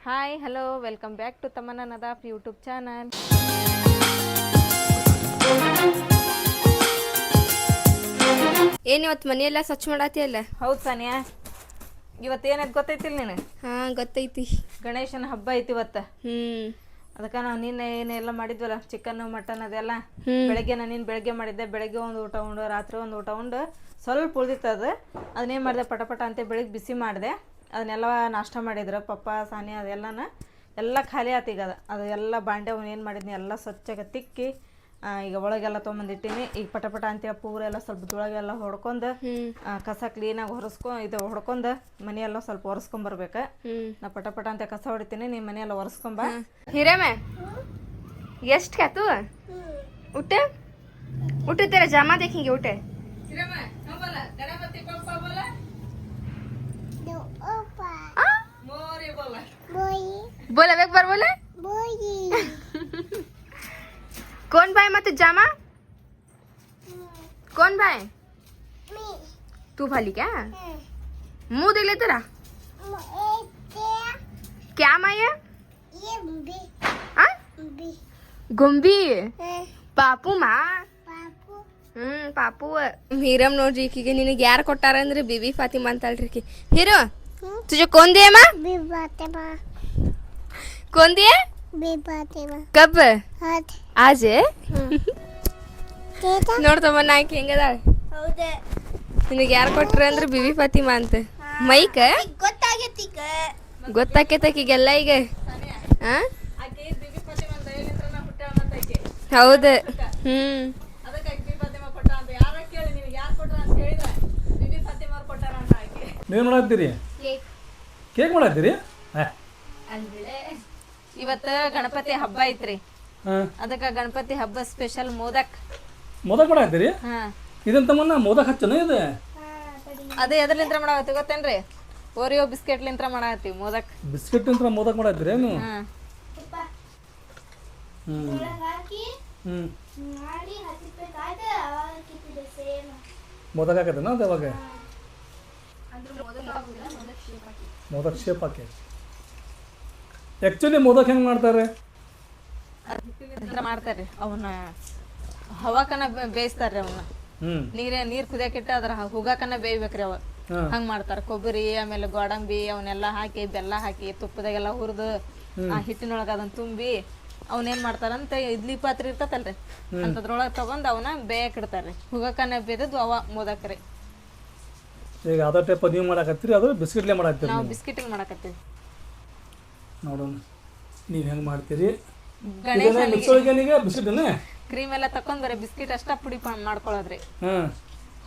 Hi hello welcome back to Tamanna Nadaf YouTube channel. ಏನು ಇವತ್ತು ಮನೆಯೆಲ್ಲ ಸ್ವಚ್ಛ ಮಾಡಾತಿಯಲ್ಲ? ಹೌದು ಸಾನಿಯಾ, ಇವತ್ತೇನದು ಗೊತ್ತೈತಿಲ್ಲ ನೀನು? ಹಾಂ ಗೊತ್ತೈತಿ. ಗಣೇಶನ ಹಬ್ಬ ಐತಿ ಇವತ್ತು. ಅದಕ್ಕೆ ನಾವು ನಿನ್ನೆ ಏನೆಲ್ಲ ಮಾಡಿದ್ವಲ್ಲ, ಚಿಕನ್ ಮಟನ್ ಅದೆಲ್ಲ ಬೆಳಗ್ಗೆ ನಾನು ಬೆಳಗ್ಗೆ ಮಾಡಿದ್ದೆ. ಬೆಳಗ್ಗೆ ಒಂದು ಊಟ ಉಂಡು, ರಾತ್ರಿ ಒಂದು ಊಟ ಉಂಡು ಸ್ವಲ್ಪ ಉಳ್ದಿತ್ತು. ಅದನ್ನೇನು ಮಾಡಿದೆ, ಪಟ ಅಂತ ಬೆಳಿಗ್ಗೆ ಬಿಸಿ ಮಾಡಿದೆ. ಅದನ್ನೆಲ್ಲ ನಾಷ್ಟ ಮಾಡಿದ್ರು ಪಪ್ಪ ಸಾನಿಯಾ, ಅದೆಲ್ಲನ ಎಲ್ಲ ಖಾಲಿ ಆತು. ಈಗ ಅದು ಎಲ್ಲ ಬಾಂಡೆ ಅವನು ಏನು ಮಾಡಿದ್ನಿ ಎಲ್ಲ ಸ್ವಚ್ಛಗೆ ತಿಕ್ಕಿ ಈಗ ಒಳಗೆಲ್ಲ ತೊಗೊಂಬಂದಿಟ್ಟಿನಿ. ಈಗ ಪಟ ಅಂತೇಳಿ ಪೂರ ಎಲ್ಲ ಸ್ವಲ್ಪ ಧೂಳಗೆಲ್ಲ ಹೊಡ್ಕೊಂಡು ಕಸ ಕ್ಲೀನಾಗಿ ಹೊಡ್ಕೊಂಡು ಮನೆಯೆಲ್ಲ ಸ್ವಲ್ಪ ಒರೆಸ್ಕೊಂಬರ್ಬೇಕು. ನಾ ಪಟ ಅಂತ ಕಸ ಹೊಡಿತೀನಿ, ನೀ ಮನೆಯೆಲ್ಲ ಒರೆಸ್ಕೊಂಬ. ಹಿರೇಮೆ ಎಷ್ಟು ಕ್ಯಾತು ಊಟ ಊಟ तेरा जामा देखेंगे उठे बोला एक बार बोले कौन भाई मत जामा कौन भाई तू भाली क्या मुंह देख ले तेरा क्या माँ ये गुम्बी ಪಾಪು ಮಾ ಪಾಪು ಹೀರಮ್ ನೋಡ್ರಿ. ಈಕಿಗೆ ನಿನಗೆ ಯಾರು ಕೊಟ್ಟಾರ ಅಂದ್ರೆ ಬಿಬಿ ಫಾತಿಮಾ ಅಂತಾಳ್ರಿ. ಹೀರೋ तुझे कौन दिया माँ? कौन दिया? कब? आज ನೋಡ್ತಮ್ಮ ಆಕಿ ಹೆಂಗದಾಳ. ನಿನಗೆ ಯಾರು ಕೊಟ್ರ ಅಂದ್ರೆ ಬಿಬಿ ಫಾತಿಮಾ ಅಂತ. ಮೈಕ್ ಗೊತ್ತಾಕೇತಕಿಗೆಲ್ಲ ಈಗ. ಹೌದು. ನೀವು ಮಾಡತ್ತೀರಿ? ಕೇಕ್ ಮಾಡತ್ತೀರಿ? ಇವತ್ತು ಗಣಪತಿ ಹಬ್ಬ ಐತ್ರಿ. ಅದಕ್ಕೆ ಗಣಪತಿ ಹಬ್ಬ ಸ್ಪೆಷಲ್ ಮೋದಕ್ ಮಾಡತ್ತೀರಿ? ಇದಂತ ಮೋದಕ್ ಹಚ್ಚನ ಇದೆ. ಅದೇ ಎದ್ರಲಿಂತ್ರ ಮಾಡಾಕತ್ತಿ ಗೊತ್ತೇನ್ರಿ? ಓರಿಯೋ ಬಿಸ್ಕೆಟ್ ಲಿಂತ್ರ ಮಾಡಾಕತ್ತಿ ಮೋದಕ್. ಬಿಸ್ಕೆಟ್ ಲಿಂತ್ರ ಮೋದಕ್ ಮಾಡತ್ತೀರಿ ನೀವು? ಮೋದಕ್ ಹಾಕತ್ತೇನ ಅದು ಅವಾಗ? ಮೋದಕ್ ಶೇಪ್ ಹಾಕಿ. ಆ್ಯಕ್ಚುಲಿ ಮೋದಕ್ ಹೆಂಗೆ ಮಾಡ್ತಾರೆ? ಮಾಡ್ತಾರೆ ಅವನ್ನ ಹವಾಕನ ಬೇಯಿಸ್ತಾರ್ರಿ. ಅವನ್ನ ನೀರ್ ಕುದಿಯಾಕಿಟ್ಟು ಅದ್ರ ಹುಗಾಕನ ಬೇಯ್ಬೇಕ್ರಿ. ಅವ ಹಂಗ್ ಮಾಡ್ತಾರ. ಕೊಬ್ಬರಿ ಆಮೇಲೆ ಗೋಡಂಬಿ ಅವನ್ನೆಲ್ಲ ಹಾಕಿ ಬೆಲ್ಲ ಹಾಕಿ ತುಪ್ಪದಾಗೆಲ್ಲ ಹುರಿದು ಆ ಹಿಟ್ಟಿನೊಳಗ ಅದನ್ನ ತುಂಬಿ ಅವನೇನ್ ಮಾಡ್ತಾರಂತ ಇಡ್ಲಿ ಪಾತ್ರೆ ಇರ್ತತಲ್ರಿ ಅಂತದ್ರೊಳಗೆ ತಗೊಂಡ್ ಅವನ ಬೇಯಕ್ ಇಡ್ತಾರ್ರಿ. ಹುಗಕನ ಬೇದದ್ದು ಅವ ಮೋದಕ್ರಿ. ಈಗ ಅದ ಟೈಪ್ ನೀವು ಮಾಡಾಕತ್ತೀರಿ, ಅದು ಬಿಸ್ಕಿಟ್ಲೆ ಮಾಡಾಕತ್ತೀರಿ? ನಾವು ಬಿಸ್ಕಿಟಿಗೆ ಮಾಡಾಕತ್ತೀವಿ. ನೋಡೋಣ ನೀವು ಹೆಂಗೆ ಮಾಡ್ತೀರಿ. ಗಣೇಶನಿಗೆ ಕ್ರೀಮ್ ಎಲ್ಲ ತಕೊಂಡ್ ಬರೀ ಬಿಸ್ಕಿಟ್ ಅಷ್ಟ ಪುಡಿ ಮಾಡ್ಕೊಳ್ಳೋದ್ರಿ.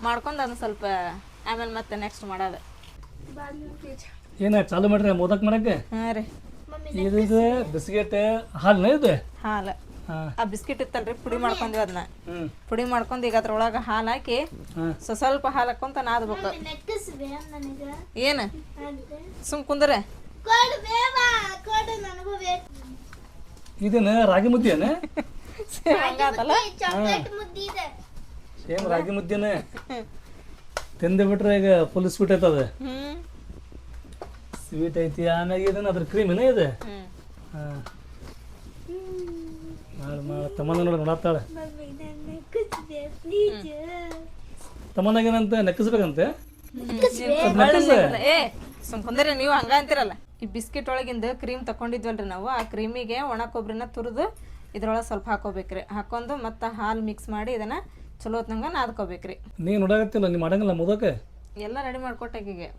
ಮಾಡ್ಕೊಂಡ್ ಅದನ್ನ ಸ್ವಲ್ಪ ಆಮೇಲೆ ಮತ್ತೆ ನೆಕ್ಸ್ಟ್ ಮಾಡೋದು. ಏನ ಚಾಲು ಮಾಡ್ರಿ ಮೋದಕ್ ಮಾಡಕ್ಕೆ? ಹಾ ರೀ. ಇದು ಬಿಸ್ಕೆಟ್ ಹಾಲ್ನ ಇದೆ? ಹಾಲು. ಆ ಬಿಸ್ಕಿಟ್ ಇತ್ತಲ್ರಿ ಪುಡಿ ಮಾಡ್ಕೊಂಡ್ವಿ. ಅದನ್ನ ಪುಡಿ ಮಾಡ್ಕೊಂಡ್ ಈಗ ಅದ್ರೊಳಗ ಹಾಲು ಹಾಕಿ ಸ್ವಲ್ಪ ಹಾಲು ಹಾಕೊಂತ ನಾದ್ಬೇಕು. ಏನ ಸುಮ್ ಕುಂದ್ರೆ ಇದೇನ ರಾಗಿ ಮುದ್ದೆನ? ಹಂಗಾತಲ್ಲ ಸೇಮ್ ರಾಗಿ ಮುದ್ದೆನೆ ತಿಂದು ಬಿಟ್ರೆ ಈಗ ಫುಲ್ ಸ್ವೀಟ್ ಐತದ. ಸ್ವೀಟ್ ಐತಿ. ಆಮ್ಯಾಗ ಇದನ್ನ ಅದ್ರ ಕ್ರೀಮಿನ ಇದೆ. ತಮ್ಮನ ನೋಡತ್ತಾಳೆ. ತಮ್ಮನಾಗೇನಂತ ನೆಕ್ಕಸ್ಬೇಕಂತೆ. ಸುಮ್ ಕುಂದ್ರೆ ನೀವು ಹಂಗ ಅಂತಿರಲ್ಲ. ಈ ಬಿಸ್ಕಿಟ್ ಒಳಗಿಂದ ಕ್ರೀಮ್ ತಕೊಂಡಿದ್ವಲ್ರಿ ನಾವು, ಆ ಕ್ರೀಮಿಗೆ ಒಣ ಕೊಬ್ಬರಿನ ತುರಿದು ಇದ್ರೊಳಗೆ ಸ್ವಲ್ಪ ಹಾಕೋಬೇಕ್ರಿ. ಹಾಕೊಂಡು ಮತ್ತೆ ಹಾಲು ಮಿಕ್ಸ್ ಮಾಡಿ ಇದನ್ನ ಚಲೋ ಹೊತ್ನಂಗ ನಾದ್ಕೋಬೇಕ್ರಿ. ನೀ ನೋಡಾಕತ್ತಿಲ್ಲ, ನೀ ಮಾಡಂಗಿಲ್ಲ ಮೋದಕ? ಎಲ್ಲ ರೆಡಿ ಮಾಡ್ಕೊಟ್ಟೆ ಆಕಿಗೆ.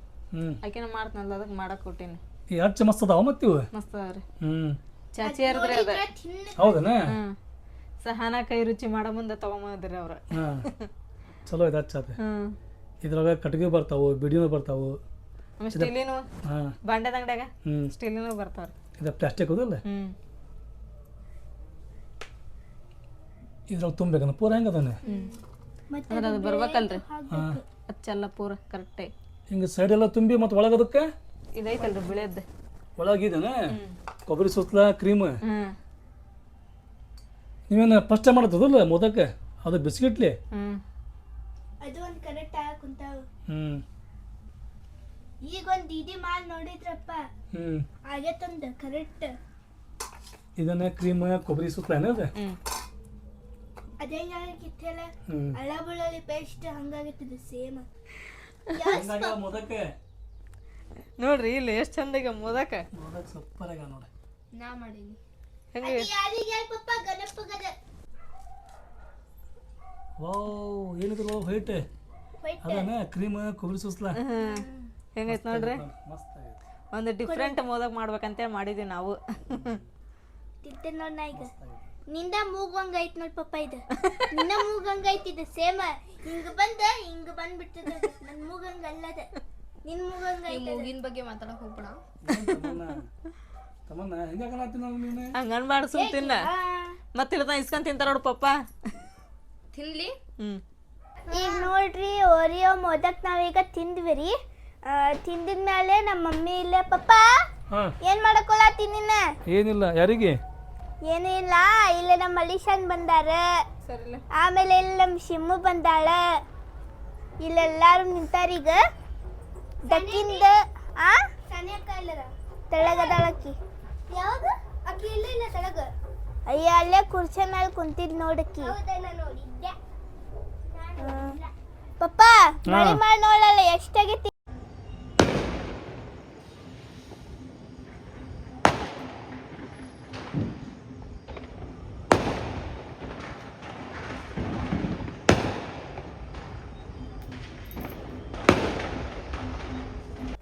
ಆಕಿನ ಮಾಡ್ತನಲ್ಲ ಅದಕ್ಕೆ ಮಾಡಕ್ ಕೊಟ್ಟಿನಿ. ಎಷ್ಟು ಮಸ್ತ್ ಅದಾವ ಮತ್ತೆ ಇವು? ಮಸ್ತ್ ಅದಾವ್ರಿ. ಚಾಚಿ ಇರ್ದ್ರಿ ಅದ. ಹೌದನ? ಸಹನಾ ಕೈ ರುಚಿ ಮಾಡೋ ಮುಂದೆ ತಗೊಂಬಂದ್ರಿ ಅವ್ರ. ಚಲೋ ಇದೆ ಹಚ್ಚತ್ತೆ. ಇದ್ರೊಳಗೆ ಕಟ್ಗೆ ಬರ್ತಾವು, ಬಿಡಿನೂ ಬರ್ತಾವು, ಸ್ಟೀಲಿನೂ ಬಾಂಡೆದ ಅಂಗಡ್ಯಾಗ ಸ್ಟೀಲಿನೂ ಬರ್ತಾವ್ರಿ. ಇದು ಪ್ಲಾಸ್ಟಿಕ್ ಹೋದಲ್ಲ? ಇದ್ರೊಳಗೆ ತುಂಬೇಕನ ಪೂರ ಹೆಂಗದಾನೆ? ಅಂದ್ರೆ ಅದು ಬರ್ಬೇಕಲ್ರಿ ಹಚ್ಚಲ್ಲ ಪೂರ ಕರೆಕ್ಟ್. ಹಿಂಗೆ ಸೈಡ್ ಎಲ್ಲ ತುಂಬಿ ಮತ್ತೆ ಒಳಗದಕ್ಕೆ ಇದೈತಲ್ರಿ ಬಿಳೆದ್ದು ಒಳಗಿದೇನ ಕೊಬ್ಬರಿ ಸುತ್ತಲ ಕ್ರೀಮ್. ನೀವೇನು ಫಸ್ಟ್ ಟೈಮ್ ಮಾಡತ್ತದಲ್ಲ ಮೋದಕ್ಕೆ? ಅದು ಬಿಸ್ಕಿಟ್ಲಿ ಈಗ ಒಂದ್ ಇದಿ ಮಾಡಿ ನೋಡಿದ್ರಪ್ಪ ಹ್ಮ್ ಆಗೇತಂದ ಕರೆಕ್ಟ್. ಇದನ್ನ ಕ್ರೀಮ್ ಕೊಬ್ಬರಿ ಸುತ್ತ ಏನದ ಅದೇ ಕಿತ್ತಲ್ಲ ಹ್ಮ್ ಅಳ್ಳ ಬೆಳ್ಳುಳ್ಳಿ ಪೇಸ್ಟ್ ಹಂಗಾಗಿತ್ತದ ಸೇಮ್. ಮೊದಕ್ಕೆ ನೋಡ್ರಿ ಇಲ್ಲಿ ಎಷ್ಟು ಚಂದ ಈಗ ಮೋದಕ ಮೊದಕ್ ಸೂಪರ್ ಆಗ ನೋಡಿ. ನಾ ಮಾಡೀನಿ. ಹೆಂಗೆ ಯಾರಿಗೆ ಪಪ್ಪ ಗಣಪಗದ ವಾವ್ ಏನಿದ್ರು ವೈಟ್ ಅದನ್ನ ಕ್ರೀಮ್ ಕೊಬ್ಬರಿ ಸುಸ್ಲ ಹೆಂಗೈತೆ ನೋಡ್ರಿ. ಮಸ್ತ್ ಆಗೈತೆ. ಒಂದು ಡಿಫ್ರೆಂಟ್ ಮೋದಕ್ ಮಾಡ್ಬೇಕಂತೇಳಿ ಮಾಡಿದ್ವಿ ನಾವು. ತಿಂತೇನೆ ನೋಡ್ ನಾ ಈಗ. ನಿಂದ ಮೂಗಂಗ ಐತ್ ನೋಡ್ ಪಪ್ಪ ಇದು. ನಿನ್ನ ಮೂಗಂಗ ಐತಿ ಇದು ಸೇಮ. ಹಿಂಗ ಬಂದ್ಬಿಡ್ತದ ನನ್ ಮೂಗಂಗ ಅಲ್ಲದ. ನಿನ್ ಮೂಗಂಗ ಈ ಐತಿ. ಮೂಗಿನ ಬಗ್ಗೆ ಮಾತಾಡಕ್ ಹೋಗ್ಬೇಡ. ತಮ್ಮನ್ನ ಹೆಂಗಾಗಲಾತಿ ನಾವು ನೀನು ಹಂಗನ್ ಮಾಡಿ ಸುಮ್ ತಿನ್ನ ಮತ್ತೆ ಇಳ್ದ ಇಸ್ಕೊಂಡ್ ತಿಂತಾರ ನೋಡು ಪಪ್ಪ. ತಿನ್ಲಿ. ಈಗ ನೋಡ್ರಿ ಓರಿಯೋ ಮೋದಕ್ ನಾವೀಗ ತಿಂದ್ವಿ ರೀ. ತಿಂದಿದ್ಮೇಲೆ ನಮ್ಮ ಮಮ್ಮಿ ಇಲ್ಲೇ ಪಪ್ಪ ಹಾ ಏನ್ ಮಾಡಕೊಳತಿ ನಿನ್ನ? ಏನಿಲ್ಲ ಯಾರಿಗೆ ಏನೂ ಇಲ್ಲ, ಇಲ್ಲೇ ನಮ್ಮ ಮಲಿಶನ್ ಬಂದಾರ, ಆಮೇಲೆ ಇಲ್ಲಿ ನಮ್ಮ ಶಿಮ್ಮು ಬಂದಾಳ, ಇಲ್ಲೆಲ್ಲಾರು ನಿಂತಾರೀಗ. ದಕ್ಕಿಂದ ತೆಳಗದಾಳಕ್ಕಿ. ಯಾವ್ದು ಅಕ್ಕಿ? ಇಲ್ಲ ತೆಳಗ. ಅಯ್ಯ ಅಲ್ಲೇ ಕುರ್ಚಿ ಮೇಲೆ ಕುಂತಿದ್ ನೋಡಕ್ಕಿ. ಪಪ್ಪ ಮಳಿ ಮಾಡಿ ನೋಡಲ್ಲ ಎಷ್ಟಾಗೈತಿ.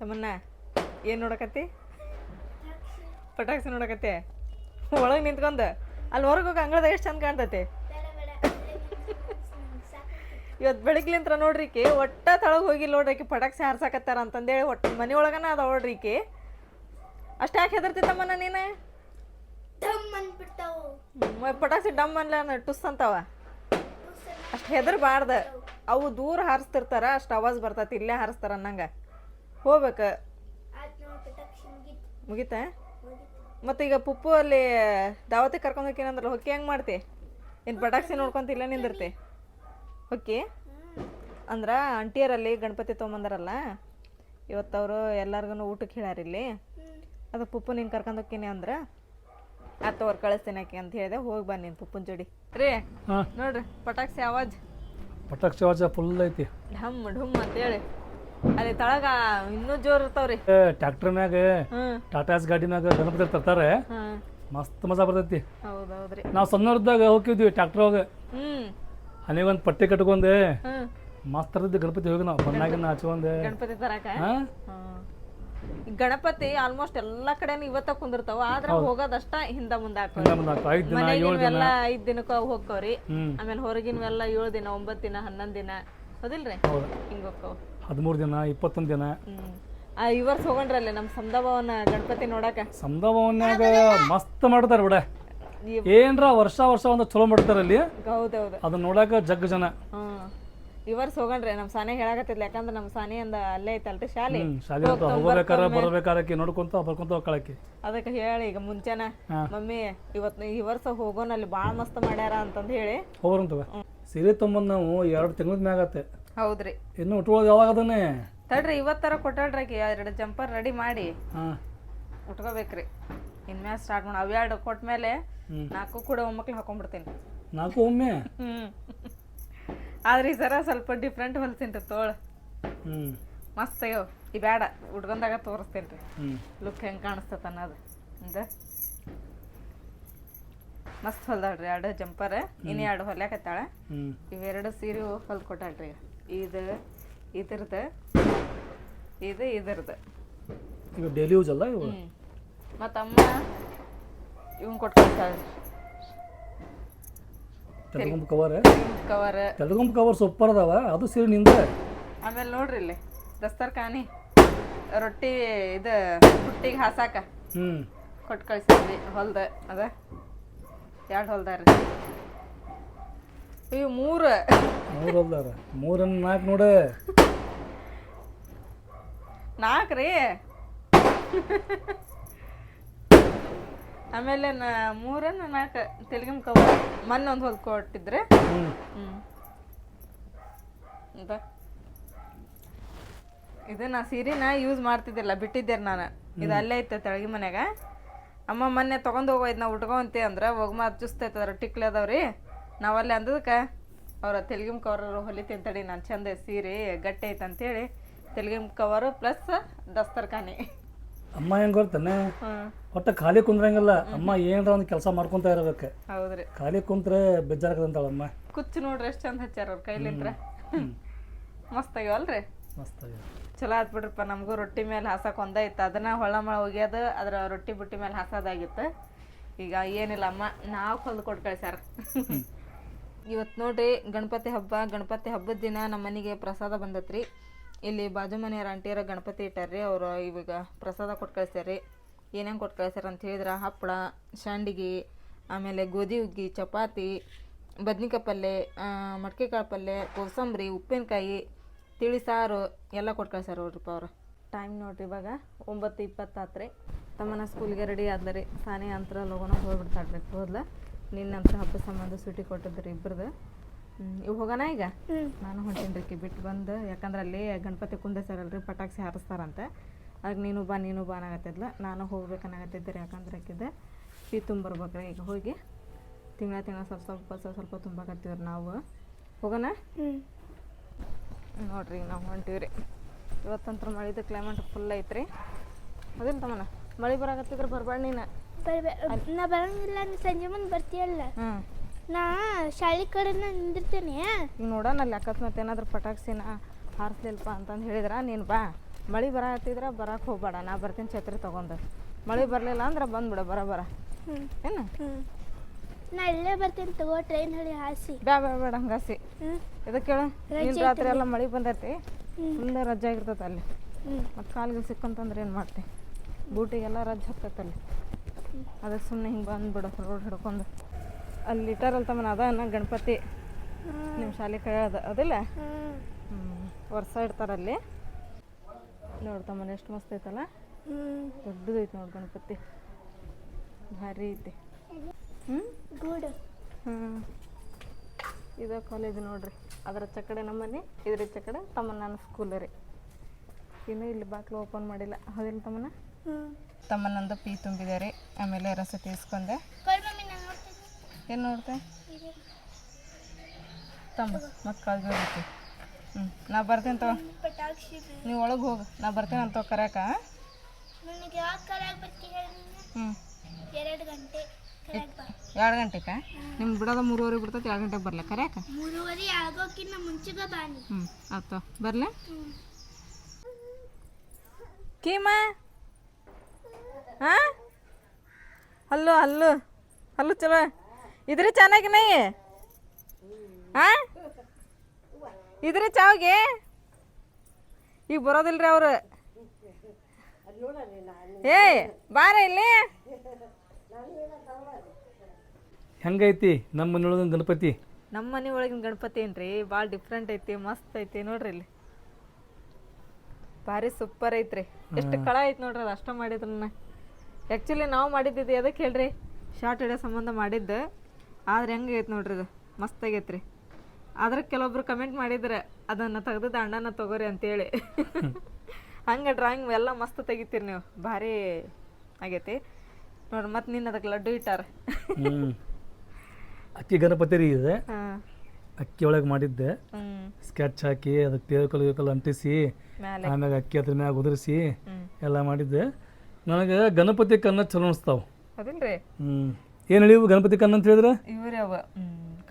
ತಮ್ಮನ್ನ ಏನು ನೋಡಕತ್ತಿ? ಪಟಾಕ್ಸಿ ನೋಡಕತ್ತೆ ಒಳಗೆ ನಿಂತ್ಕೊಂಡ ಅಲ್ಲಿ ಹೊರಗೆ ಹೋಗಿ ಅಂಗಳದಾಗ ಎಷ್ಟು ಚಂದ ಕಾಣ್ತೈತಿ. ಇವತ್ತು ಬೆಳಗ್ಲಿಂತ್ರ ನೋಡ್ರಿಕಿ ಒಟ್ಟ ತಳಗೆ ಹೋಗಿಲ್ಲ ನೋಡ್ರಿಕಿ ಪಟಾಕ್ಸಿ ಹಾರ್ಸಾಕತ್ತಾರ ಅಂತಂದೇಳಿ ಒಟ್ಟು ಮನೆ ಒಳಗನ ಅದ ನೋಡ್ರಿಕಿ. ಅಷ್ಟು ಯಾಕೆ ಹೆದರ್ತಿತ್ತಮ್ಮನ ನೀನು? ಪಟಾಕ್ಸಿ ಡಮ್ ಅನ್ಲ ಟುಸ್ ಅಂತಾವ. ಅಷ್ಟು ಹೆದರ್ಬಾರ್ದ, ಅವು ದೂರ ಹಾರಿಸ್ತಿರ್ತಾರ, ಅಷ್ಟು ಆವಾಜ್ ಬರ್ತೈತಿ. ಇಲ್ಲೇ ಹಾರಿಸ್ತಾರ ಅನ್ನಂಗ ಹೋಗ್ಬೇಕು. ಮುಗೀತ? ಮತ್ತು ಈಗ ಪುಪ್ಪು ಅಲ್ಲಿ ದಾವತಿ ಕರ್ಕೊಂಡು ಹೋಗ್ತೀನಂದ್ರೆ ಹೊಕ್ಕಿ ಹೆಂಗೆ ಮಾಡ್ತಿ? ಏನು ಪಟಾಕ್ಸಿ ನೋಡ್ಕೊಂತ ಇಲ್ಲೇ ನಿಂದಿರ್ತಿ ಹೊಕ್ಕಿ? ಅಂದ್ರೆ ಆಂಟಿಯರಲ್ಲಿ ಗಣಪತಿ ತೊಗೊಂಬಂದಾರಲ್ಲ ಇವತ್ತು ಅವರು ಎಲ್ಲರಿಗೂ ಊಟಕ್ಕೆ ಹೇಳ್ಯಾರಿಲ್ಲಿ. ಅದು ಪುಪ್ಪು ನಿಂಗೆ ಕರ್ಕೊಂಡು ಹೋಗ್ತೀನಿ ಅಂದ್ರೆ ಅವ್ರು ಕಳಿಸ್ತೀನಿ ಆಕೆ ಅಂತ ಹೇಳಿದೆ. ಹೋಗಿ ಬನ್ನಿ ನೀನು ಪುಪ್ಪನ ಜೋಡಿ ರೀ. ನೋಡ್ರಿ ಪಟಾಕ್ಸಿ ಆವಾಜ್, ಪಟಾಕ್ಷಿ ಆವಾಜ ಫುಲ್ ಐತಿ. ಢಮ್ ಢುಮ್ ಅಂತೇಳಿ ಅಲ್ಲಿ ತಳಗ ಇನ್ನೂ ಜೋರ್ ಇರ್ತಾವ್ರಿ. ಟ್ರ್ಯಾಕ್ಟರ್ ಮ್ಯಾಗ ಟಾಟಾಸ್ ಗಾಡಿ ಮ್ಯಾಗ ಗಣಪತಿ ತರ್ತಾರೆ, ಮಸ್ತ್ ಮಜಾ ಬರ್ತೈತಿ. ಹೌದೌದ್ರಿ. ನಾವು ಸಣ್ಣವ್ರದಾಗ ಹೋಗಿದ್ವಿ ಟ್ರ್ಯಾಕ್ಟರ್ ಒಳಗೆ. ಅನೇಗೊಂದು ಪಟ್ಟಿ ಕಟ್ಕೊಂಡೆ ಮಸ್ತ್ ತರದಿದ್ದೆ ಗಣಪತಿ. ಹೋಗಿ ನಾವು ಬಣ್ಣಾಗಿನ ಹಚ್ಕೊಂಡೆ ಗಣಪತಿ ತರಕ. ಗಣಪತಿ ಆಲ್ಮೋಸ್ಟ್ ಎಲ್ಲಾ ಕಡೆನೂ ಇವತ್ತ ಕುಂದಿರ್ತಾವ, ಆದ್ರ ಹೋಗೋದಷ್ಟ ಹಿಂದ ಮುಂದ ಎಲ್ಲ 5 ದಿನಕ್ಕ ಹೋಗ್ತಾವ್ರಿ. ಆಮೇಲೆ ಹೊರಗಿನವೆಲ್ಲ 7 ದಿನ 9 ದಿನ 11 ದಿನ ಹೌದಿಲ್ರಿ ಹಿಂಗ ಹೋಗ್ತಾವ. 13 ದಿನ 21 ದಿನ. ಈ ವರ್ಷ ಹೋಗಣ್ರಲ್ಲಿ ನಮ್ ಸಮದಾಭವನ ಗಣಪತಿ ನೋಡಾಕ. ಸಮದಾಭವನ್ಯಾಗ ಮಸ್ತ್ ಮಾಡ್ತಾರ ಬಿಡ. ಏನ್ರ ವರ್ಷ ಒಂದು ಚಲೋ ಮಾಡ್ತಾರ ಅಲ್ಲಿ. ಹೌದೌದು, ಅದನ್ನ ನೋಡಾಕ ಜಗ್ ಜನ. ಈ ವರ್ಷ ಹೋಗಣ್ರಿ. ನಮ್ ಸಾನೆ ಹೇಳಾಕತ್ತಿದ್ಲ, ಯಾಕಂದ್ರೆ ನಮ್ ಸಾನೆ ಅಂದ ಅಲ್ಲೇ ಐತಲ್ರಿ ಶಾಲೆ. ಹೋಗ್ಬೇಕಾರ ಬರ್ಬೇಕಾರಕ್ಕೆ ನೋಡ್ಕೊಂತ ಬರ್ಕೊಂತ ಹೋಗ್ಕಳಕ್ಕೆ. ಅದಕ್ಕೆ ಹೇಳಿ ಈಗ ಮುಂಚೆನ ಮಮ್ಮಿ ಈ ವರ್ಷ ಹೋಗೋಣ ಅಲ್ಲಿ ಬಾಳ ಮಸ್ತ್ ಮಾಡ್ಯಾರ ಅಂತಂದ್ ಹೇಳಿ ಹೋಗ್ರಂತವ. ಸೀರೆ ತೊಂಬಂದ್ ನಾವು 2 ತಿಂಗಳ ಮ್ಯಾಗತ್ತೆ. ಹೌದ್ರಿ. ಇನ್ನು ಉಟ್ಕೊಳ್ಳೋದು ಯಾವಾಗ ಅದನ್ನೇ ತಡ್ರಿ ಇವತ್ತರ ಕೊಟ್ಟಾಳ್ರಿ 2 ಜಂಪರ್ ರೆಡಿ ಮಾಡಿ ಉಟ್ಕೋಬೇಕ್ರಿ. ಇನ್ಮ್ಯಾಲ ಸ್ಟಾರ್ಟ್ ಮಾಡಿ ಅವ್ 2 ಕೊಟ್ಮೇಲೆ 4 ಕೂಡ ಒಮ್ಮಕ್ಳು ಹಾಕೊಂಡ್ಬಿಡ್ತೀನಿ. 4 ಒಮ್ಮೆ? ಆದ್ರೆ ಈ ಸರ ಸ್ವಲ್ಪ ಡಿಫ್ರೆಂಟ್ ಹೊಲ್ತೀನಿ ತೋಳ. ಮಸ್ತ್ ಆಗ್ಯಾವ. ಈ ಬ್ಯಾಡ ಉಟ್ಕೊಂಡಾಗ ತೋರಿಸ್ತೇನ್ರಿ ಲುಕ್ ಹೆಂಗ್ ಕಾಣಿಸ್ತದ ಅನ್ನೋದು. ಮಸ್ತ್ ಹೊಲ್ದಾಳ್ರಿ 2 ಜಂಪರ್. ಇನ್ನು 2 ಹೊಲ್ಯಾಕತ್ತಾಳ. ಇವೆರಡು ಸೀರೆ ಹೊಲ್ದ್ ಕೊಟ್ಟಾಳ್ರಿ. ಇದ್ರದ್ದು ಡೈಲಿ ಯೂಸ್ ಅಲ್ಲ ಇವು. ಮತ್ತಮ್ಮ ಇವನ್ ಕೊಟ್ಕೊಳ್ತಾಳ್ರಿ ತೆಲುಗುಂಬ ಕವರ್. ತೆಲುಗುಂಬ ಕವರ್ ಸೂಪರ್ ಅದಾವ. ಅದು ಸೀರೆ ನಿಂದ. ಆಮೇಲೆ ನೋಡ್ರಿ ಇಲ್ಲಿ ದಸ್ತರ್ಖಾನಿ ರೊಟ್ಟಿ ಇದು ಹುಟ್ಟಿಗೆ ಹಾಸಾಕ ಕೊಟ್ಟು ಕಳ್ಸಿದ್ವಿ. ಹೊಲ್ದ ಅದ 2 ಹೊಲ್ದಾರ. ಇವು 3 ಹೊಲ್ದಾರ. 3 4 ನೋಡ 4 ರೀ. ಆಮೇಲೆ 3 4 ತೆಲುಗಿನ ಕವರ್ ಮೊನ್ನೆ ಒಂದು ಹೊಲ್ದ್ ಕೊಟ್ಟಿದ್ರೆ. ಇದು ನಾ ಸೀರೆನ ಯೂಸ್ ಮಾಡ್ತಿದ್ದಿಲ್ಲ, ಬಿಟ್ಟಿದ್ದೆ ನಾನು. ಇದು ಅಲ್ಲೇ ಐತೆ ತೆಳಗಿ ಮನ್ಯಾಗ. ಅಮ್ಮ ಮೊನ್ನೆ ತೊಗೊಂಡು ಹೋಗೋಯ್ತು ನಾವು ಉಟ್ಕೊಂತಿ ಅಂದ್ರೆ ಹೋಗ್ಮ ಚುಸ್ತೈತೆ ಅದ್ರ ಟಿಕ್ಲಿ ಅದಾವ್ರಿ. ನಾವಲ್ಲೇ ಅಂದದಕ್ಕೆ ಅವ್ರ ತೆಲ್ಗಿಮ್ ಕವರ್ ಹೊಲಿತೀನಿ ತಡಿ ನಾನು ಚಂದ ಸೀರೆ ಗಟ್ಟಿ ಐತೆ ಅಂತೇಳಿ ತೆಲ್ಗಿಮ್ ಕವರು ಪ್ಲಸ್ ದಸ್ತರ್ಖಾನಿ. ಅಮ್ಮ ಹೆಂಗೆ ಗೊತ್ತಾನೆ, ಒಟ್ಟು ಖಾಲಿ ಕುಂದ್ರಂಗಿಲ್ಲ. ಅಮ್ಮ ಏನಾರ ಒಂದು ಕೆಲಸ ಮಾಡ್ಕೊಂತ ಇರ್ಬೇಕು. ಹೌದ್ರಿ, ಖಾಲಿ ಕುಂತ್ರೆ ಬೇಜಾರಾಗದಂತಾಳಮ್ಮ. ಕುಚ್ಚು ನೋಡ್ರಿ ಎಷ್ಟು ಚಂದ ಹಚ್ಚಾರ ಅವ್ರ ಕೈಲಿಂತ್ರ. ಮಸ್ತ್ ಆಗ್ಯಾವಲ್ರಿ, ಮಸ್ತ್ ಚಲೋ ಆತ್ ಬಿಡ್ರಪ್ಪ. ನಮಗೂ ರೊಟ್ಟಿ ಮೇಲೆ ಹಾಸಕ್ಕೆ ಒಂದೈತೆ, ಅದನ್ನ ಹೊಳ ಮಳ ಒಗ್ಯೋದು ಅದ್ರ ರೊಟ್ಟಿ ಬುಟ್ಟಿ ಮೇಲೆ ಹಾಸೋದಾಗಿತ್ತು. ಈಗ ಏನಿಲ್ಲ, ಅಮ್ಮ ನಾವು ಹೊಲ್ದು ಕೊಟ್ಟು ಕಳ್ಸ್ಯಾರ. ಇವತ್ತು ನೋಡ್ರಿ ಗಣಪತಿ ಹಬ್ಬದ ದಿನ ನಮ್ಮ ಮನೆಗೆ ಪ್ರಸಾದ ಬಂದತ್ರಿ. ಇಲ್ಲಿ ಬಾಜು ಮನೆಯವ್ರ ಆಂಟಿಯರ ಗಣಪತಿ ಇಟ್ಟಾರ್ರಿ, ಅವ್ರು ಇವಾಗ ಪ್ರಸಾದ ಕೊಟ್ಟು ಕಳಿಸ್ಯಾರ್ರಿ. ಏನೇನು ಕೊಟ್ಟು ಕಳಿಸ್ಯಾರ ಅಂತ ಹೇಳಿದ್ರೆ ಹಪ್ಪಳ, ಶಾಂಡಿಗೆ, ಆಮೇಲೆ ಗೋಧಿ ಹುಗ್ಗಿ, ಚಪಾತಿ, ಬದ್ನಿಕಾಯಿ ಪಲ್ಯ, ಮಡ್ಕೆ ಕಾಳು ಪಲ್ಯ, ಕೋಸಂಬರಿ, ಉಪ್ಪಿನಕಾಯಿ, ತಿಳಿ ಸಾರು ಎಲ್ಲ ಕೊಟ್ಟು ಕಳ್ಸ್ಯಾರ ನೋಡ್ರಿಪ್ಪ ಅವ್ರು. ಟೈಮ್ ನೋಡ್ರಿ ಇವಾಗ 9:20 ಆತ್ರಿ. ತಮ್ಮನ ಸ್ಕೂಲ್ಗೆ ರೆಡಿ ಆದ್ಲರಿ. ಸಾನಿ ಅಂತರ ಲಗೋಣ ಹೋಗ್ಬಿಡ್ತಾಳ್ರಿ, ಹೋದ್ಲ. ನಿನ್ನಂತರ ಹಬ್ಬದ ಸಂಬಂಧ ಸೂಟಿ ಕೊಟ್ಟಿದ್ರಿ ಇಬ್ಬರದು. ಇವು ಹೋಗೋಣ ಈಗ. ನಾನು ಹೊಂಟೀನಿ ರೀ ಬಿಟ್ಟು ಬಂದು, ಯಾಕಂದ್ರೆ ಅಲ್ಲಿ ಗಣಪತಿ ಕುಂದರ್ಸಾರಲ್ರಿ, ಪಟಾಕ್ಷಿ ಹಾರಿಸ್ತಾರಂತೆ. ಅದಕ್ಕೆ ನೀನು ಬಾ ಅನ್ನಕತ್ತಿದ್ಲ. ನಾನು ಹೋಗ್ಬೇಕನ್ನಾಗತ್ತಿದ್ದೆ ರೀ, ಯಾಕಂದ್ರೆ ಆಕಿದ್ದೆ ಫೀ ತುಂಬಿರ್ಬೇಕ್ರಿ. ಈಗ ಹೋಗಿ ತಿಂಗಳ ಸ್ವಲ್ಪ ತುಂಬಾಕತ್ತೀವ್ರಿ ನಾವು. ಹೋಗೋಣ ನೋಡ್ರಿ, ನಾವು ಹೊಂಟೀವಿ ರೀ. ಇವತ್ತಂತ್ರ ಮಳಿದು ಕ್ಲೈಮೇಟ್ ಫುಲ್ ಐತ್ರಿ. ಅದಿಲ್ಲ ತಮ್ಮನ, ಮಳೆ ಬರಾಕತ್ತಿದ್ರೆ ಬರ್ಬೇಡ ನೀನು. ನಾ ಬರಂಗಿಲ್ಲ, ನೀ ಸಂಜೆ ಮುಂದೆ ಬರ್ತೀಯಲ್ಲ. ನಾ ಶಾಲೆ ಕಡೆ ನಿಂದಿರ್ತೇನೆ. ಈಗ ನೋಡೋಣ ಅಲ್ಲಿ ಅಕಸ್ಮಾತ್ ಏನಾದ್ರೂ ಪಟಾಕ್ಷಿನ ಹಾರಿಸ್ಲಿಲ್ಪ ಅಂತಂದು ಹೇಳಿದ್ರೆ ನೀನು ಬಾ. ಮಳೆ ಬರಾಕತ್ತಿದ್ರೆ ಬರಕ್ಕೆ ಹೋಗ್ಬೇಡ, ನಾ ಬರ್ತೀನಿ ಛತ್ರಿ ತೊಗೊಂಡು. ಮಳೆ ಬರಲಿಲ್ಲ ಅಂದ್ರೆ ಬಂದ್ಬಿಡ ಬರ ಏನು. ನಾ ಇಲ್ಲೇ ಬರ್ತೀನಿ ತಗೋ, ಟ್ರೈನ್ ಹಳಿ ಹಾಸಿ. ಬೇಡ ಹಂಗಾಸಿ. ಇದಕ್ಕೆ ಕೇಳ, ನಿನ್ನ ರಾತ್ರಿ ಎಲ್ಲ ಮಳೆ ಬಂದೈತಿ, ಫುಲ್ ರಜ್ಜೆ ಆಗಿರ್ತೈತೆ ಅಲ್ಲಿ. ಮತ್ತು ಕಾಲಿಗೆ ಸಿಕ್ಕಂತಂದ್ರೆ ಏನು ಮಾಡ್ತಿ, ಬೂಟಿಗೆಲ್ಲ ರಜ್ಜೆ ಹತ್ತೈತಲ್ಲಿ. ಅದಕ್ಕೆ ಸುಮ್ಮನೆ ಹಿಂಗೆ ಬಂದ್ಬಿಡು ರೋಡ್ ಹಿಡ್ಕೊಂಡು. ಅಲ್ಲಿ ಇಟ್ಟಾರಲ್ಲ ತಮ್ಮನ, ಅದ ಗಣಪತಿ ನಿಮ್ಮ ಶಾಲೆ ಕೈ ಅದಿಲ್ಲ, ವರ್ಷ ಇಡ್ತಾರಲ್ಲಿ. ನೋಡ್ತಮ್ಮನ ಎಷ್ಟು ಮಸ್ತ್ ಐತಲ್ಲ, ದೊಡ್ಡದೈತಿ ನೋಡಿ ಗಣಪತಿ, ಭಾರಿ ಐತಿ. ಗೂಡು. ಇದು ಕಾಲೇಜ್ ನೋಡ್ರಿ, ಅದರ ಚಕಡೆ ನಮ್ಮನೆ, ಇದ್ರ ಚಕಡೆ ತಮ್ಮನ ನನ್ನ ಸ್ಕೂಲ್ ರೀ. ಇನ್ನು ಇಲ್ಲಿ ಬಾಕ್ಲು ಓಪನ್ ಮಾಡಿಲ್ಲ, ಹೌದಿಲ್ಲ ತಮ್ಮನ. ತಮ್ಮನಂದು ಪೀ ತುಂಬಿದೆ ರೀ. ಆಮೇಲೆ ರಸತಿ ಇಸ್ಕೊಂಡೆ. ಏನು ನೋಡ್ತೆ ತಮ್ಮ ಮತ್ತೆ ಕಾಳಜಿ ಹೋಗ್ತಿ. ನಾ ಬರ್ತೀನಿ ತಗೋ, ನೀವು ಒಳಗೆ ಹೋಗು, ನಾ ಬರ್ತೀನಿ ಅಂತ ಕರ್ಯಾಕ. ನನಗೆ ಯಾವಾಗ ಕರೆಯಾಗ ಬರ್ತೀಯ? 2 ಗಂಟೆ 2 ಗಂಟೆಗೆ ನಿಮ್ಗೆ ಬಿಡೋದ 3:30 ಬಿಡ್ತೈತೆ. 2 ಗಂಟೆಗೆ ಬರ್ಲ ಕರ್ಯಾಕ? 3:30 ಆಗೋಕ್ಕಿಂತ ಮುಂಚೆಗೆ ಬಾನಿ. ಆಯ್ತು ಬರ್ಲ. ಕೀಮಾ ಹಾಂ, ಹಲ್ಲು ಚಲೋ ಇದ್ರಿ ಚೆನ್ನಾಗಿ ನೈ. ಹಾಂ ಇದ್ರಿ ಚಾವ್ಗೆ ಈಗ ಬರೋದಿಲ್ರಿ ಅವ್ರು. ಬಾರ ಇಲ್ಲಿ. ಹೆಂಗೈತಿ ನಮ್ಮ ಮನೆಯೊಳಗಿನ ಗಣಪತಿ? ನಮ್ಮ ಮನೆ ಒಳಗಿನ ಗಣಪತಿ ಏನ್ರಿ ಭಾಳ ಡಿಫ್ರೆಂಟ್ ಐತಿ, ಮಸ್ತ್ ಐತಿ ನೋಡ್ರಿ. ಇಲ್ಲಿ ಭಾರಿ ಸೂಪರ್ ಐತ್ರಿ. ಎಷ್ಟು ಕಳ ಐತಿ ನೋಡ್ರಿ, ಅದು ಅಷ್ಟ ಮಾಡಿದ್ರನ್ನ. ಆ್ಯಕ್ಚುಲಿ ನಾವು ಮಾಡಿದ್ದಿದ್ದು ಅದಕ್ಕೆ ಹೇಳ್ರಿ, ಶಾರ್ಟ್ ಹಿಡಿಯೋ ಸಂಬಂಧ ಮಾಡಿದ್ದು. ಆದ್ರೆ ಹೆಂಗೆ ಐತೆ ನೋಡ್ರಿ, ಇದು ಮಸ್ತ್ ಆಗೈತ್ರಿ. ಆದ್ರೆ ಕೆಲವೊಬ್ರು ಕಮೆಂಟ್ ಮಾಡಿದ್ರೆ ಅದನ್ನು ತೆಗ್ದಿದ್ದು ಅಣ್ಣನ ತಗೋರಿ ಅಂತೇಳಿ. ಹಂಗೆ ಡ್ರಾಯಿಂಗ್ ಎಲ್ಲ ಮಸ್ತ್ ತೆಗಿತೀರಿ ನೀವು, ಭಾರಿ ಆಗೈತಿ ನೋಡ್ರಿ. ಮತ್ತು ನಿನ್ನ ಅದಕ್ಕೆ ಲಡ್ಡು ಇಟ್ಟಾರ. ಅಕ್ಕಿ ಗಣಪತಿ ರೀ ಇದೆ. ಅಕ್ಕಿ ಒಳಗೆ ಮಾಡಿದ್ದೆ, ಸ್ಕೆಚ್ ಹಾಕಿ ಅದಕ್ಕೆ ತೇಲ್ಕಲ್ ಅಂಟಿಸಿ ಆಮ್ಯಾಗ ಅಕ್ಕಿ ಅದ್ರ ಮ್ಯಾಗ ಉದುರಿಸಿ ಎಲ್ಲ ಮಾಡಿದ್ದೆ. ನನಗೆ ಗಣಪತಿ ಕಣ್ಣ ಚಲೋ ಅನಿಸ್ತಾವ. ಅದಿಲ್ರಿ ಏನು ಹೇಳಿವು ಗಣಪತಿ ಕಣ್ಣ ಅಂತ ಹೇಳಿದ್ರೆ? ಇವ್ರಿ ಅವ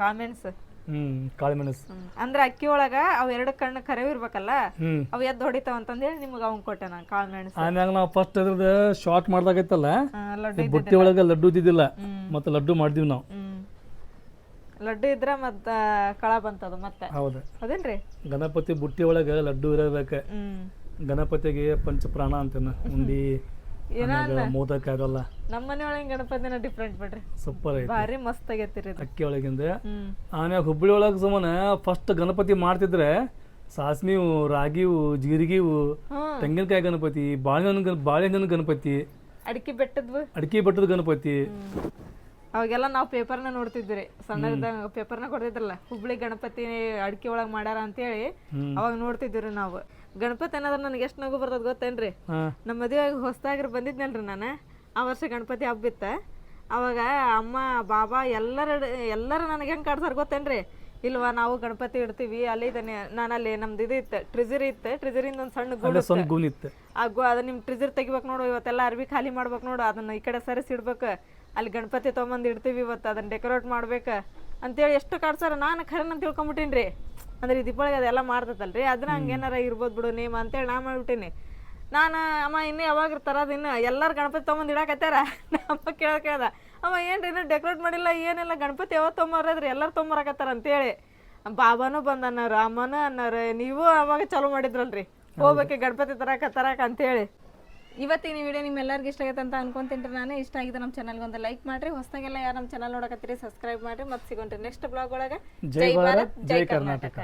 ಕಾಮೆಂಟ್ಸ್. ಕಾಳುಮೆಣಸು ಅಂದ್ರೆ ಅಕ್ಕಿ ಒಳಗ ಅವ್ 2 ಕಣ್ಣು ಕರೆವ್ ಇರ್ಬೇಕಲ್ಲ, ಅವ್ ಎದ್ದು ಹೊಡಿತಾವ ಅಂತಂದೇಳಿ ನಿಮ್ಗೆ ಅವ್ನ್ ಕೊಟ್ಟೆ ನಾನು ಕಾಳುಮೆಣಸು. ಆಮ್ಯಾಗ ನಾವು ಫಸ್ಟ್ ಅದ್ರದ್ದು ಶಾರ್ಟ್ ಮಾಡ್ದಾಗೈತಲ್ಲ, ಬುಟ್ಟಿ ಒಳಗೆ ಲಡ್ಡು ಇದ್ದಿದ್ದಿಲ್ಲ, ಮತ್ತೆ ಲಡ್ಡು ಮಾಡಿದ್ವಿ ನಾವು. ಲಡ್ಡು ಇದ್ರ ಮತ್ತ ಕಳ ಬಂತದ ಮತ್ತೆ. ಹೌದು ಅದೇನ್ರಿ, ಗಣಪತಿ ಬುಟ್ಟಿ ಒಳಗೆ ಲಡ್ಡು ಇರಬೇಕ. ಗಣಪತಿಗೆ ಪಂಚಪ್ರಾಣ ಅಂತೇನ, ಉಂಡಿ ಮೋದಕ ಆಗಲ್ಲ. ನಮ್ಮ ಮನೆ ಒಳಗಿನ ಗಣಪತಿನ ಡಿಫ್ರೆಂಟ್ ಬಿಡ್ರಿ, ಸೂಪರ್ ಐತಿ, ಭಾರಿ ಮಸ್ತ್ ಆಗೈತಿರಿ ಅಕ್ಕಿ ಒಳಗಿಂದ. ಆಮ್ಯಾಗ ಹುಬ್ಬಳ್ಳಿ ಒಳಗೆ ಸುಮ್ಮನೆ ಫಸ್ಟ್ ಗಣಪತಿ ಮಾಡ್ತಿದ್ರೆ ಸಾಸ್ಮಿವು, ರಾಗಿವು, ಜೀರಿಗೆವು, ತೆಂಗಿನಕಾಯಿ ಗಣಪತಿ, ಬಾಳೆಹಣ್ಣು ಗಣಪತಿ, ಅಡಿಕೆ ಬೆಟ್ಟದ ಗಣಪತಿ. ಅವಾಗೆಲ್ಲ ನಾವು ಪೇಪರ್ನ ನೋಡ್ತಿದ್ವಿ, ಸಣ್ಣದಾಗ ಪೇಪರ್ನ ಕೊಡ್ತಿದ್ರಲ್ಲ, ಹುಬ್ಳಿ ಗಣಪತಿ ಅಡಿಕೆ ಒಳಗೆ ಮಾಡ್ಯಾರ ಅಂತೇಳಿ ಅವಾಗ ನೋಡ್ತಿದ್ವಿ ನಾವು. ಗಣಪತಿ ಅನ್ನೋದ್ರ ನನಗೆ ಎಷ್ಟು ನಗು ಬರ್ತದ ಗೊತ್ತೇನ್ರಿ? ಹಾಂ ನಮ್ಮ ಮದುವೆಯಾಗ ಹೊಸ್ದಾಗ್ರಿ ಬಂದಿದ್ನಲ್ರಿ ನಾನು, ಆ ವರ್ಷ ಗಣಪತಿ ಹಬ್ಬ ಇತ್ತ. ಅವಾಗ ಅಮ್ಮ ಬಾಬಾ ಎಲ್ಲರೂ ನನಗೆ ಹೆಂಗೆ ಕಾಡ್ಸಾರ ಗೊತ್ತೇನ್ರಿ? ಇಲ್ವಾ ನಾವು ಗಣಪತಿ ಇಡ್ತೀವಿ ಅಲ್ಲಿ ಇದ್ದಾನೆ. ನಾನು ಅಲ್ಲಿ ನಮ್ದು ಇದು ಇತ್ತು, ಟ್ರಿಜರಿ ಇತ್ತು, ಟ್ರಿಜರಿಂದ ಒಂದು ಸಣ್ಣ ಗೂಡು ಸಣ್ಣ ಗೂನಿತ್ತು. ಅದು ನಿಮ್ಮ ಟ್ರಿಜರ್ ತೆಗಿಬೇಕು ನೋಡು, ಇವತ್ತೆಲ್ಲ ಅರ್ಬಿ ಖಾಲಿ ಮಾಡ್ಬೇಕು ನೋಡು, ಅದನ್ನ ಈ ಕಡೆ ಸರಿಸಿಡ್ಬೇಕು, ಅಲ್ಲಿ ಗಣಪತಿ ತೊಗೊಂಬಂದು ಇಡ್ತೀವಿ ಇವತ್ತು, ಅದನ್ನ ಡೆಕೋರೇಟ್ ಮಾಡ್ಬೇಕು ಅಂತೇಳಿ ಎಷ್ಟು ಕಾಡ್ಸಾರ. ನಾನು ಖರೇನ ಅಂತ ತಿಳ್ಕೊಂಬಿಟ್ಟೀನಿ ರೀ. ಅಂದ್ರೆ ಈ ದೀಪಾವಳಿಗೆ ಅದೆಲ್ಲ ಮಾಡ್ತದಲ್ರಿ, ಅದನ್ನ ಹಂಗೇನಾರ ಇರ್ಬೋದು ಬಿಡು ನೇಮ ಅಂತೇಳಿ ನಾ ಮಾಡ್ಬಿಟ್ಟೀನಿ. ನಾನು ಅಮ್ಮ ಇನ್ನೂ ಯಾವಾಗ ತರೋದು, ಇನ್ನು ಎಲ್ಲರೂ ಗಣಪತಿ ತೊಗೊಂಬಂದು ಇಡಾಕತ್ತಾರ. ನಮ್ಮ ಕೇಳ್ದ ಅಮ್ಮ ಏನ್ರಿ ಇನ್ನೂ ಡೆಕೋರೇಟ್ ಮಾಡಿಲ್ಲ ಏನಿಲ್ಲ, ಗಣಪತಿ ಯಾವತ್ತು ತೊಗೊಂಬರ್ರಿ, ಎಲ್ಲರೂ ತೊಗೊಂಬರಕತ್ತಾರ ಅಂತೇಳಿ. ಬಾಬಾನು ಬಂದು ಅನ್ನೋರು, ಅಮ್ಮನೂ ಅನ್ನೋರು, ನೀವು ಅವಾಗ ಚಾಲೂ ಮಾಡಿದ್ರಲ್ರಿ ಹೋಗ್ಬೇಕು ಗಣಪತಿ ತರಕ ಅಂತೇಳಿ. ಇವತ್ತಿನ ವಿಡಿಯೋ ನಿಮ್ಮೆಲ್ಲರಿಗೂ ಇಷ್ಟ ಆಗೈತೆ ಅಂತ ಅನ್ಕೊಂತೀನಿ. ನಾನು ಇಷ್ಟ ಆಗಿದೆ ನಮ್ಮ ಚಾನಲ್ಗೆ ಒಂದು ಲೈಕ್ ಮಾಡಿರಿ. ಹೊಸದಾಗೆಲ್ಲ ಯಾರು ನಮ್ಮ ಚಾನಲ್ ನೋಡಕತ್ತೀರಿ ಸಬ್ಸ್ಕ್ರೈಬ್ ಮಾಡಿರಿ. ಮತ್ತೆ ಸಿಗೋಣ್ರಿ ನೆಕ್ಸ್ಟ್ ಬ್ಲಾಗ್ ಒಳಗೆ. ಜೈ ಭಾರತ್ ಜೈ ಕರ್ನಾಟಕ.